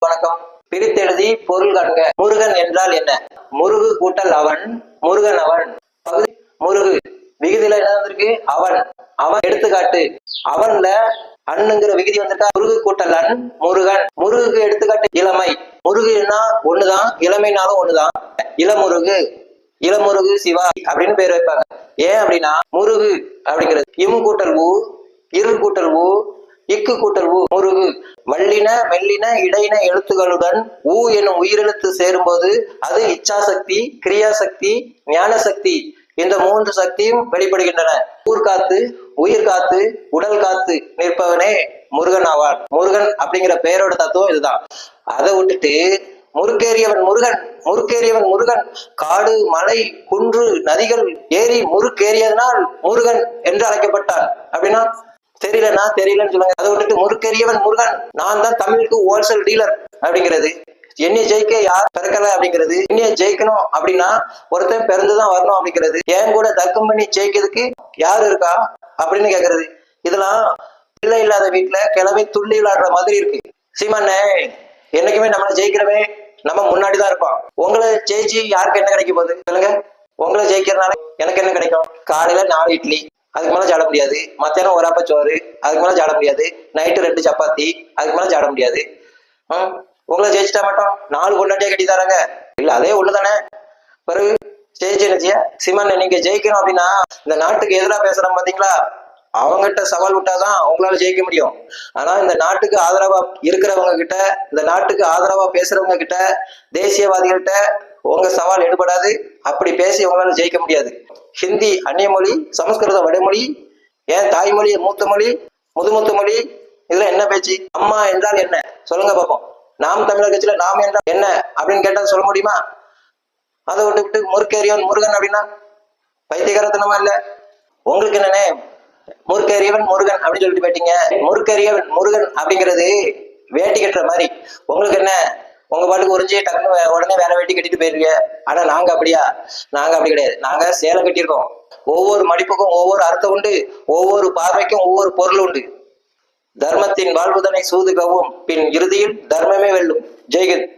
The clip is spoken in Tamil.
வணக்கம். பிரித்தெழுதி பொருள் காண்க. முருகன் என்றால் என்ன? முருகு கூட்டல் அவன், முருகன் அவன். பகுதி முருகு விகுதியில என்ன வந்திருக்கு? அவன். அவன் எடுத்துக்காட்டு அவன்ல அண்ணுங்கிற விகுதி வந்திருக்கா. முருகு கூட்டல் அன் முருகன். முருகுக்கு எடுத்துக்காட்டு இளமை. முருகுன்னா ஒண்ணுதான், இளமைனாலும் ஒண்ணுதான். இளமுருகு, இளமுருகு சிவா அப்படின்னு பேர் வைப்பாங்க. ஏன் அப்படின்னா முருகு அப்படிங்கிறது இம் கூட்டல் ஊ, இரு கூட்டல் ஊ, இக்கு கூட்டல் ஊ, முருகு. வல்லின மெல்லின இடையின எழுத்துகளுடன் ஊ எனும் உயிரெழுத்து சேரும்போது அது இச்சாசக்தி, கிரியாசக்தி, ஞான சக்தி, இந்த மூன்று சக்தியும் வெளிப்படுகின்றன. ஊர் காத்து, உயிர் காத்து, உடல் காத்து நிற்பவனே முருகன் ஆவான். முருகன் அப்படிங்கிற பெயரோட தத்துவம் இதுதான். அதை விட்டுட்டு முறுக்கேறியவன் முருகன், முறுக்கேறியவன் முருகன், காடு மலை குன்று நதிகள் ஏறி முறுக்கேறியதனால் முருகன் என்று அழைக்கப்பட்டான். அப்படின்னா தெரியலன்னா தெரியலன்னு சொல்லுங்க. அதை விட்டுட்டு முறுக்கேறியவன் முருகன், நான் தான் தமிழுக்கு ஹோல்சேல் டீலர் அப்படிங்கிறது. என்னைய ஜெயிக்க யார் பிறக்கல அப்படிங்கிறது. என்னைய ஜெயிக்கணும் அப்படின்னா ஒருத்தன் பிறந்துதான் வரணும் அப்படிங்கிறது. ஏன் கூட தர்க்கம் பண்ணி ஜெயிக்கிறதுக்கு யாரு இருக்கா அப்படின்னு கேக்குறது. இதெல்லாம் பிள்ளை இல்லாத வீட்டுல கிளம்பி துள்ளி விளையாடுற மாதிரி இருக்கு. சீமானே, என்னைக்குமே நம்மளை ஜெயிக்கிறவே நம்ம முன்னாடிதான் இருப்பான். உங்களை ஜெயிச்சு யாருக்கு என்ன கிடைக்க போகுது சொல்லுங்க? உங்களை ஜெயிக்கிறதுனால எனக்கு என்ன கிடைக்கும்? காலையில 4 இட்லி, அதுக்கு மேல சாட முடியாது. மத்தியானம் ஒரு அப்ப சோறு, அதுக்கு மேல சாட முடியாது. நைட்டு 2 சப்பாத்தி, அதுக்கு மேல சாட முடியாது. உங்களை ஜெயிச்சிட்டா மட்டும் 4 கொண்டாட்டியா கட்டி தராங்க இல்ல? அதே உள்ளதானே. பிறகு ஜெயிச்சு சிமன் நீங்க ஜெயிக்கணும் அப்படின்னா இந்த நாட்டுக்கு எதிராக பேசுறோம் பாத்தீங்களா, அவங்ககிட்ட சவால் விட்டாதான் உங்களால ஜெயிக்க முடியும். ஆனா இந்த நாட்டுக்கு ஆதரவா இருக்கிறவங்க கிட்ட, இந்த நாட்டுக்கு ஆதரவா பேசுறவங்க கிட்ட, தேசியவாதிகள்கிட்ட உங்க சவால் எடுபடாது. அப்படி பேசி உங்களால ஜெயிக்க முடியாது. ஹிந்தி அந்நிய மொழி, சமஸ்கிருதம் வடமொழி, ஏன் தாய்மொழி மூத்த மொழி, முதுமூத்த மொழி, இதுல என்ன பேச்சு? அம்மா என்றால் என்ன சொல்லுங்க பாப்போம். நாம் தமிழர் கட்சியில நாம் என்றால் என்ன அப்படின்னு கேட்டா சொல்ல முடியுமா? அதை விட்டு முறுக்கேறியவன் முருகன் அப்படின்னா பைத்தியகாரத்தனமா இல்ல? உங்களுக்கு என்னன்னே முறுக்கேறியவன் முருகன் அப்படின்னு சொல்லிட்டு போயிட்டீங்க. முறுக்கேறியவன் முருகன் அப்படிங்கிறது வேட்டி கட்டுற மாதிரி. உங்களுக்கு என்ன, உங்க பாட்டுக்கு உறிஞ்சி டக்குன்னு உடனே வேற வேட்டி கட்டிட்டு போயிருவீங்க. ஆனா நாங்க அப்படியா? நாங்க அப்படி கிடையாது. நாங்க சேலை கட்டியிருக்கோம். ஒவ்வொரு மடிப்புக்கும் ஒவ்வொரு அர்த்தம் உண்டு, ஒவ்வொரு பார்வைக்கும் ஒவ்வொரு பொருள் உண்டு. தர்மத்தின் வாழ்வுதனை சூதுகவும் பின் இறுதியில் தர்மமே வெல்லும். ஜெய்ஹிந்த்.